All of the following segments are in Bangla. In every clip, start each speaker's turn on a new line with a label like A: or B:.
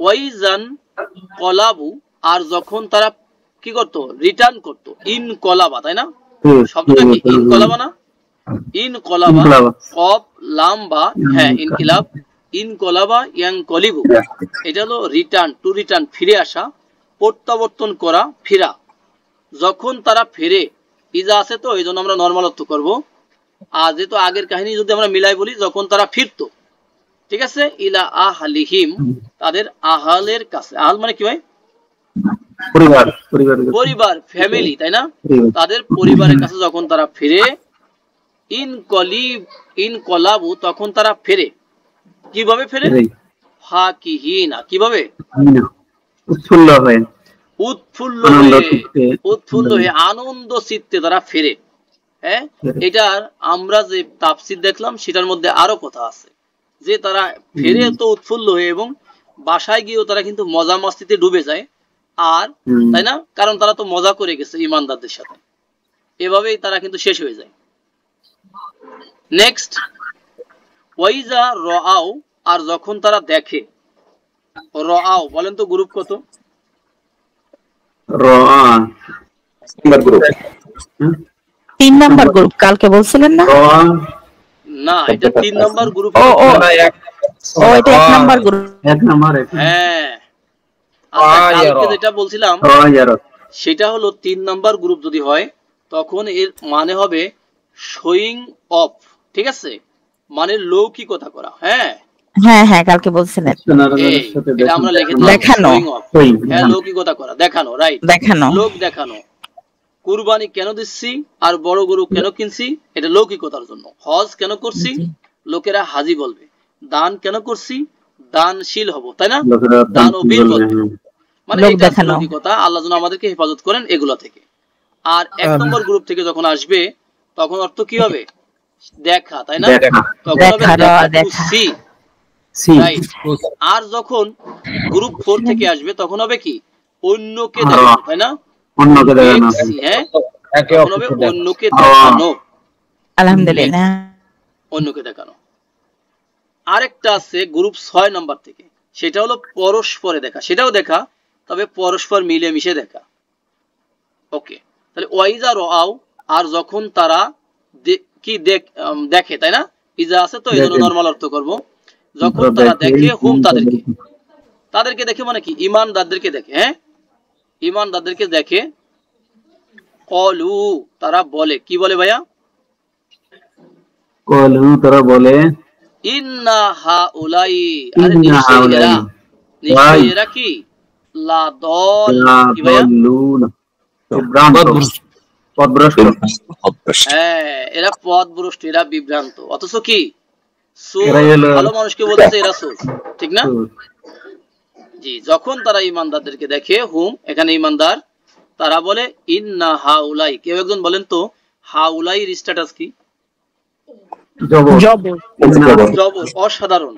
A: ওয়াইজান কলাবু, আর যখন তারা কি করতো, রিটার্ন করতো। ইন কলাবা, তাই না? শব্দটা কি ইন কলাবা না? ইন কলাবা, কব লাম বা হ্যাঁ ইনকিলাব, ইন কলাবা ইয়াং কলিবু, এটা হলো রিটার্ন, টু রিটার্ন, ফিরে আসা, প্রত্যাবর্তন করা, ফিরা। যখন তারা ফিরে, ইজা আছে তো এই জন্য আমরা নর্মাল অর্থ করবো। আর যেহেতু আগের কাহিনী যদি আমরা মিলাই বলি, যখন তারা ফিরতো, ঠিক আছে, ইলা আহলিহিম, তাদের আহালের কাছে। আহাল মানে কি ভাই?
B: পরিবার,
A: পরিবার, ফ্যামিলি, তাই না? তাদের পরিবারের কাছে যখন তারা ফিরে, ইন কলাবু, তখন তারা ফেরে। কিভাবে ফেরে? ফাকিহিনা, কিভাবে?
B: উৎফুল্ল হয়ে,
A: উৎফুল্ল হয়ে, আনন্দ চিত্তে তারা ফেরে। হ্যাঁ, এটার আমরা যে তাফসীর দেখলাম সেটার মধ্যে আরো কথা আছে, যে তারা ফেরে তো উৎফুল্ল হয়ে, এবং বাসায় গিয়েও তারা কিন্তু মজা মস্তিতে ডুবে যায়। আর তাই না, কারণ তারা তো মজা করে গেছে ইমানদারদের সাথে, এভাবেই তারা কিন্তু শেষ হয়ে যায়। নেক্সট, ওয়াইজা রাআউ, আর যখন তারা দেখে। রাআউ বলেন তো গ্রুপ কত?
B: রাআ গ্রুপ
C: 3 নাম্বার গ্রুপ, কালকে বলছিলেন না?
A: না, এটা 3 নাম্বার গ্রুপ।
C: ও এটা 1 নাম্বার গ্রুপ।
B: 1 নাম্বার।
A: হ্যাঁ, কালকে যেটা বলছিলাম সেটা হলো 3 নাম্বার গ্রুপ যদি হয়, তখন এর মানে হবে শোয়িং অফ, ঠিক আছে, মানে লৌকিকতা করা। হ্যাঁ
C: হ্যাঁ হ্যাঁ, কালকে বলছিলেন।
A: এটা আমরা লিখে দিলাম,
C: দেখানো,
A: হ্যাঁ লৌকিকতা করা, দেখানো, রাইট,
C: দেখানো,
A: লোক দেখানো। কুরবানি কেন দিচ্ছি আর বড় গরু কেন কিনছি? এটা লৌকিকতার জন্য। হজ কেন করছি? লোকেরা হাজি বলবে। দান কেন করছি? দানশীল হব, তাই না? দানবীর বলবে, মানে এটা লৌকিকতা। আল্লাহ যেন আমাদেরকে হেফাজত করেন এগুলো থেকে। আর 1 নম্বর গ্রুপ থেকে যখন আসবে, তখন অর্থ কি হবে? দেখা, তাই না? তখন হবে দেখা, আর যখন গ্রুপ 4 থেকে আসবে, তখন হবে কি? অন্যকে দেখানো, তাই না? অন্যকে দেখানো, হ্যাঁ, তখন হবে অন্যকে দেখানো।
C: আলহামদুলিল্লাহ,
A: অন্যকে দেখানো। আরেকটা আছে গ্রুপ 6 নাম্বার থেকে, সেটা হলো পরস্পরে দেখা। সেটাও দেখা, তবে পরস্পর মিলে মিশে দেখা। ওকে, তাহলে ওয়াইজা রাআউ, আর যখন তারা কি দেখে, তাই না? ইজা আছে তো এই জন্য নরমাল অর্থ করব। যখন তারা দেখে, হুম তাদেরকে দেখে মানে কি? ঈমানদারদেরকে দেখে। হ্যাঁ, ঈমানদারদেরকে দেখে। কলু, তারা বলে, কি বলে ভাইয়া?
B: কলু, তারা বলে,
A: ইন্না হাউলাই, আরে নিশ্চয়ই এরা কি? লাদল, কি ভাইয়া? হ্যাঁ, এরা পথভ্রষ্ট, এরা বিভ্রান্ত। অথচ কি? ভালো মানুষকে বলতেছে এরা সুর, ঠিক না? জি, যখন তারা ঈমানদারদেরকে দেখে, হুম এখানে ঈমানদার, তারা বলে ইন্না হাউলাই। কেউ একজন বলেন তো হাউলাই এর স্ট্যাটাস কি? জবর, অসাধারণ।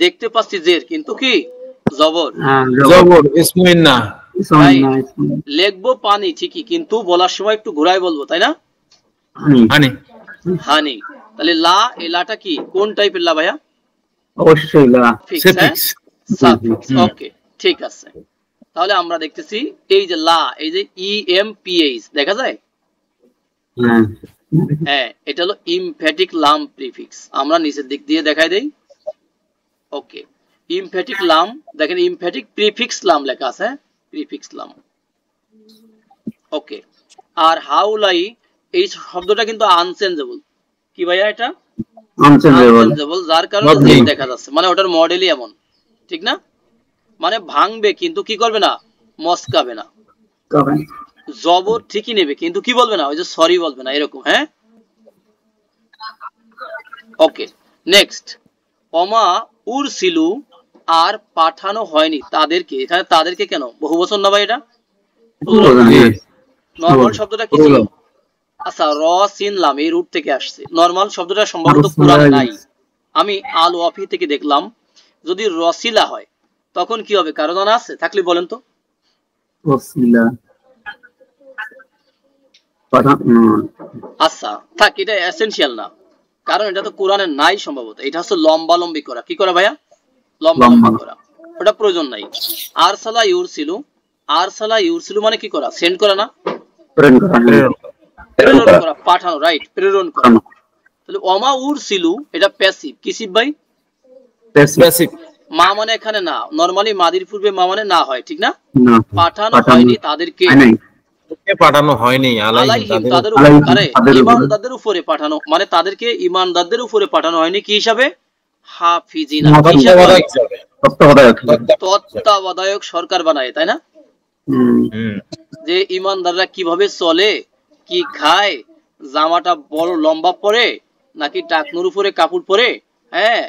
A: দেখতে পাচ্ছি জের, কিন্তু কি? জবর,
B: ইসমুন্না।
A: লিখবো পানি ঠিকই, কিন্তু বলার সময় একটু ঘুরায় বলবো, তাই না? হানি। তাহলে লা, এলাটা কি? কোন টাইপের লা ভাইয়া?
B: অবশ্যই লা,
A: সাফিক্স। ওকে, ঠিক আছে। তাহলে আমরা দেখতেছি এই যে লা, এই যে EMPH দেখা যায়। হ্যাঁ, এটা হলো ইমফ্যাটিক লাম প্রিফিক্স। আমরা নিচের দিক দিয়ে দেখাই দেই। ওকে, ইমফ্যাটিক লাম, দেখেন ইমফ্যাটিক প্রিফিক্স লাম লেখা আছে, প্রিফিক্স লাম। ওকে, আর হাউলাই, এই শব্দটা কিন্তু আনচেঞ্জেবল। কি ভাইয়া এটা? আনচেঞ্জেবল, যার কারণে জেড দেখা যাচ্ছে, মানে ওটার মডেলই এমন, ঠিক না? মানে ভাঙবে কিন্তু কি করবে না? মস্কাবে না। জবর ঠিকই নেবে, কিন্তু কি বলবে না? ওই যে সরি বলবে না, এরকম। হ্যাঁ, ওকে, নেক্সট, ওমা উরসিলু, আর পাঠানো হয়নি তাদেরকে। এখানে তাদেরকে কেন? বহুবচন না ভাই? এটা নরমাল শব্দটা কি ছিল? আচ্ছা, র সিন লাম, এই রুট থেকে আসছে। নরমাল শব্দটা সম্ভবত কোরআনে নাই। আমি আল ওয়াফি থেকে দেখলাম, যদি রসিলা হয় তখন কি হবে? কারো জানা আছে? থাকলে বলেন তো। আচ্ছা থাক, এটা এসেনশিয়াল না, কারণ এটা তো কোরআনে নাই সম্ভবত। এটা হচ্ছে লম্বালম্বি করা। কি করা ভাইয়া? লম্বালম্বি করা। ওটা প্রয়োজন নাই। আরসালা ইউরসিলু মানে কি করা, সেন্ড করা না, প্রেরণ করা, পাঠানো, রাইট, প্রেরণ করা। তাহলে ওমা উরসিলু এটা প্যাসিভ, কিসিভ ভাই?
B: প্যাসিভ।
A: মা মানে এখানে না, নরমালি মাদির পূর্বে মা মানে না হয়, ঠিক না? পাঠানো হয়নি তাদেরকে,
D: পাঠানো হয়নি আলাইহিম
A: তাদের উপরে, আরে ঈমানদারদের উপরে পাঠানো, মানে তাদেরকে ঈমানদারদের উপরে পাঠানো হয়নি কি হিসাবে? হাফিজিনা, কি হিসাবে? তত্ত্বাবধায়ক সরকার বানায়, তাই না? যে ঈমানদাররা কিভাবে চলে, কি খায়, জামাটা বড় লম্বা পরে নাকি টাকনুর উপরে কাপড় পরে, হ্যাঁ,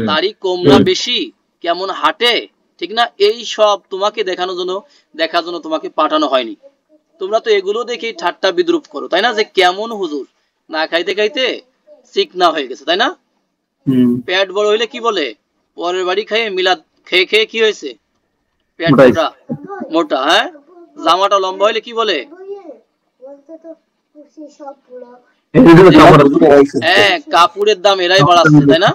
A: দাড়ি কম না বেশি, কেমন হাঁটে, ঠিক না, এই সব তোমাকে দেখার জন্য তোমাকে পাঠানো হয়নি। তোমরা তো এগুলো দেখেই ঠাট্টা বিদ্রুপ করো, তাই না, যে কেমন হুজুর না খাইতে খাইতে চিকনা হয়ে গেছে, তাই না? পেট বড় হইলে কি বলে, পরের বাড়ি খাইয়ে মিলাদ খেয়ে খেয়ে কি হয়েছে, পেট মোটা। হ্যাঁ, জামাটা লম্বা হইলে কি বলে, হ্যাঁ, কাপড়ের দাম এরাই বাড়াচ্ছে, তাই না,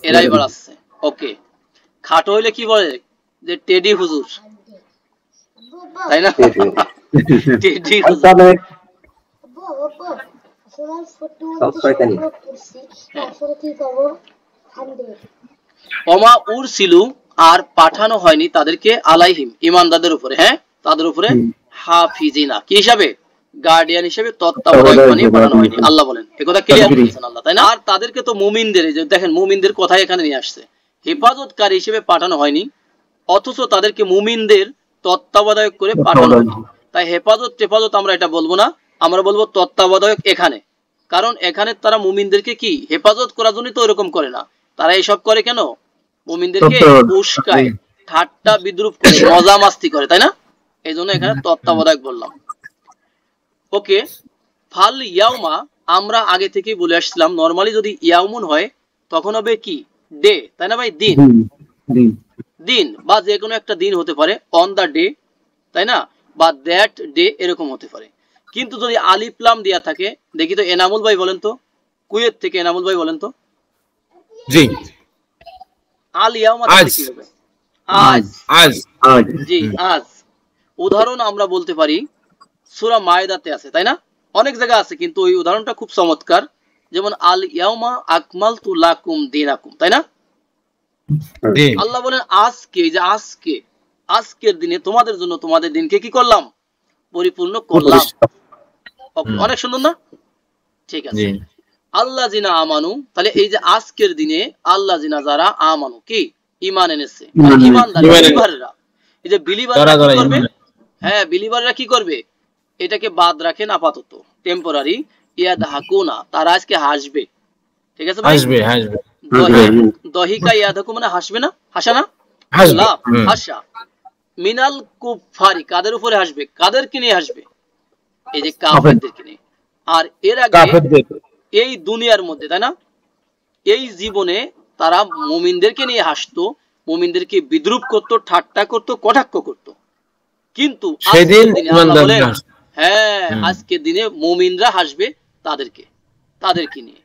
A: এরাই বাড়াচ্ছে। ওকে, খাটো হইলে কি বলে, যে টেডি হুজুর, তাই না? টেডি হুজুর। ওমা উরসিলু আর পাঠানো হয়নি তাদেরকে আলাইহিম ঈমানদারদের উপরে, হ্যাঁ, তাদের উপরে হাফিজিনা কি হিসাবে, গার্ডিয়ান হিসেবে, তত্ত্বাবধায়ক বানিয়ে পাঠানো হয়নি। আল্লাহ বলেন, একথা ক্লিয়ার করেছেন আল্লাহ, তাই না? আর তাদেরকে তো মুমিনদের, যে দেখেন মুমিনদের কথাই এখানে নিয়ে আসছে, হেফাজতকারী হিসেবে পাঠানো হয়নি, অথচ তাদেরকে মুমিনদের তত্ত্বাবধায়ক করে পাঠানো হয়নি। তাই হেফাজত আমরা এটা বলবো না, আমরা বলবো তত্ত্বাবধায়ক এখানে। কারণ এখানে তারা মুমিনদেরকে কি হেফাজত করার জন্য তো এরকম করে না, তারা এসব করে কেন, মুমিনদেরকে উস্কায়, ঠাট্টা বিদ্রুপ করে, মজা মাস্তি করে, তাই না? এই জন্য এখানে তত্ত্বাবধায়ক বললাম। ওকে, ফাল ইয়াউমা আমরা আগে থেকেই বলে আসছিলাম, নরমালি যদি ইয়াউমুন হয় তখন হবে কি, ডে, তাই না ভাই, দিন বা যে কোনো একটা দিন হতে পারে, অন দা ডে, তাই না, বা দ্যাট ডে, এরকম হতে পারে। কিন্তু যদি আলিফ লাম দেয়া থাকে, দেখি তো এনামুল ভাই বলেন তো, কুয়েত থেকে এনামুল ভাই বলেন তো,
D: জি,
A: আল ইয়াউমা কি হবে, আজ, জি আজ। উদাহরণ আমরা বলতে পারি সূরা মায়েদাতে আছে, তাই না, অনেক জায়গা আছে, কিন্তু ওই উদাহরণটা খুব চমৎকার, যেমন আল ইয়াউমা আকমালতু লাকুম দীনাকুম, তাই না? আল্লাহ বলেন আজকে, যে আজকের দিনে তোমাদের জন্য তোমাদের দিনকে কি করলাম, পরিপূর্ণ করলাম। অনেক সুন্দর না? ঠিক আছে। আল্লাহ জিনা আমানু, তাহলে এই যে আজকের দিনে আল্লাহ জিনা যারা আমানু কি ঈমান এনেছে, মানে ঈমানদার বিলিভাররা, এই যে বিলিভাররা কি করবে, হ্যাঁ, বিলিভাররা কি করবে, এটাকে বাদ রাখেন আপাতত, টেম্পোরারি, ইয়াদহাকুনা, তারা আজকে হাসবে, ঠিক আছে ভাই, হাসবে। দহিকা ইয়াদহাকু মানে হাসবে না, হাসা না, হাসা। মিনাল কুফারি, কাদের উপরে হাসবে, কাদেরকে নিয়ে হাসবে, এই যে কাফেরদেরকে নিয়ে। আর এর আগে এই দুনিয়ার মধ্যে, তাই না, এই জীবনে তারা মুমিনদেরকে নিয়ে হাসতো, মুমিনদেরকে বিদ্রুপ করত, ঠাট্টা করত, কটাক্ষ করত। কিন্তু আজকের দিনে আল্লাহ বলেন, হ্যাঁ, আজকের দিনে মুমিনরা হাসবে তাদেরকে নিয়ে।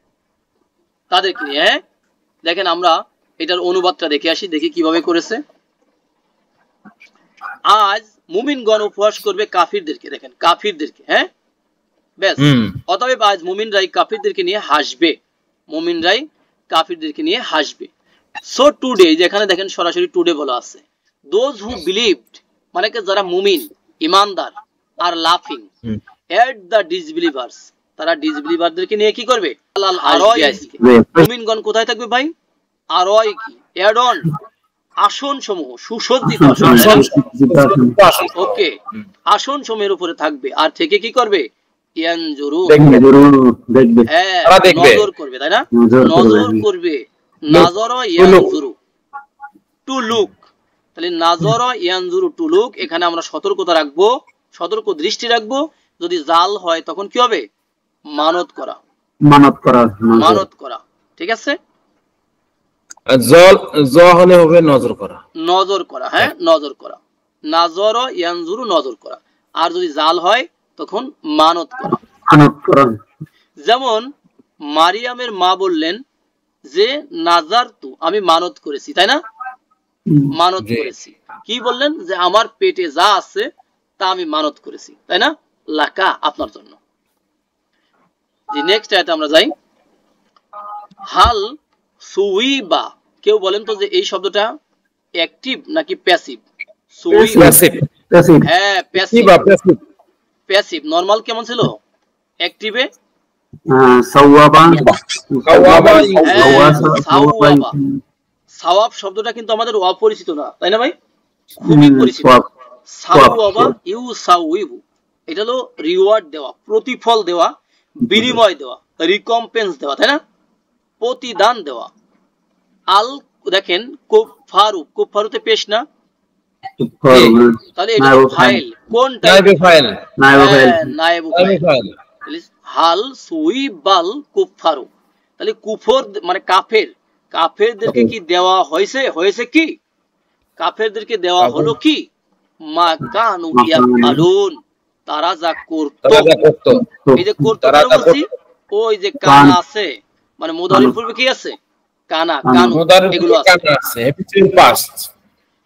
A: হ্যাঁ, দেখেন আমরা এটার অনুবাদটা দেখে আসি, দেখি কিভাবে করেছে। আজ মুমিনগণ উপহাস করবে কাফিরদেরকে, দেখেন কাফিরদেরকে, হ্যাঁ, ব্যাস। অতএব আজ মুমিনরাই কাফিরদেরকে নিয়ে হাসবে, সো টুডে, যেখানে দেখেন সরাসরি টুডে বলা আছে, দোজ হু বিলিভড মানে যারা মুমিন ইমানদার, আর লাফিং এট দ্য ডিসবিলিভার্স, তারা ডিসবিলিভারদেরকে নিয়ে কি করবে, মুমিনগণ কোথায় থাকবে ভাই, আরয় কি, এড অন, আসন সমূহ, সুসজ্জিত আসন, ওকে, আসন সমূহের উপরে থাকবে, আর থেকে কি করবে, ইয়ানজুরু, নজর করবে, তাই না, নজর করবে, নাজর ইয়ানজুরু, টু লুক। তাহলে নাজর ইয়ানজুরু, টু লুক, এখানে আমরা সতর্কতা রাখবো, সতর্ক দৃষ্টি রাখবো, যদি জাল হয় তখন কি হবে, মানত করা, ঠিক আছে,
D: হলে হবে নজর করা,
A: হ্যাঁ, নজর করা, নাজর ইয়ানজুরু, নজর করা। আর যদি জাল হয় তখন মানত করা। যেমন মারিয়ামের মা বললেন যে নাজারতু, আমি মানত করেছি, তাই না, মানত করেছি। কি বললেন? যে আমার পেটে যা আছে তা আমি মানত করেছি, তাই না? লাকা আপনার জন্য। যে নেক্সট আয়াতে আমরা যাই। হাল সুইবা, কেউ বলেন তো যে এই শব্দটা অ্যাক্টিভ নাকি প্যাসিভ? সুইবা,
D: প্যাসিভ।
A: হ্যাঁ প্যাসিভ। প্যাসিভ নরমাল কেমন ছিল? অ্যাক্টিভে
B: সাওয়াবা।
A: সাওয়াব শব্দটা কিন্তু আমাদের অপরিচিত না, তাই না ভাই? খুবই পরিচিত। সাওয়াবা ইউসাউইবু, এটা হলো রিওয়ার্ড দেওয়া, প্রতিফল দেওয়া, বিনিময় দেওয়া, রিকম্পেন্স দেওয়া, তাই না? প্রতিদান দেওয়া। আল দেখেন কুফারু, কুফারুতে পেশ না, তাহলে এটা ফাইল কোনটা? নায়েবু ফাইল। হাল সুইবাল কুফারু, তাহলে কুফর মানে কাফের, কাফেরদেরকে কি দেওয়া হয়েছে? হয়েছে কি? কাফেরদেরকে দেওয়া হলো কি? মা কানু ইয়াফআলুন, তারা যা করত। এই যে করত কেন বলছি? ওই যে কানা আছে, মানে মুদারির পূর্বে কি আছে? কানা, কানু এগুলো আছে।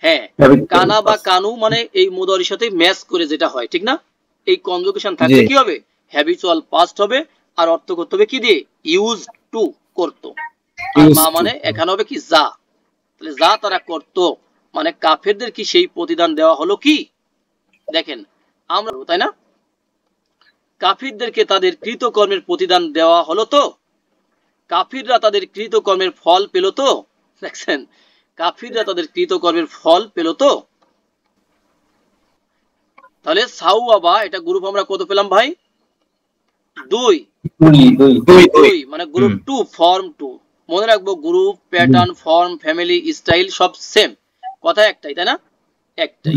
A: হ্যাঁ, কানা বা কানু মানে এই মুদারির সাথে ম্যাচ করে যেটা হয়, ঠিক না? এই কনজুগেশন থাকলে কি হবে? হ্যাবিচুয়াল পাস্ট হবে, আর অর্থ করতে হবে কি দিয়ে? ইউজ টু, করত। আর মা মানে এখানে হবে কি? যা। তাহলে যা তারা করত, মানে কাফেরদের কি সেই প্রতিদান দেওয়া হলো কি? দেখেন আমরা, তাই না? কাফিরদেরকে তাদের কৃতকর্মের প্রতিদান দেওয়া হলো তো? কাফিররা তাদের কৃতকর্মের ফল পেল তো? দেখছেন, কাফিররা তাদের কৃতকর্মের ফল পেল তো? তাহলে সাওয়াবা এটা গ্রুপ আমরা কত পেলাম ভাই? 2, মানে গ্রুপ 2 ফর্ম 2। মনে রাখবো group, pattern, form, family, style সব সেম, কথা একটাই, তাই না? একটাই।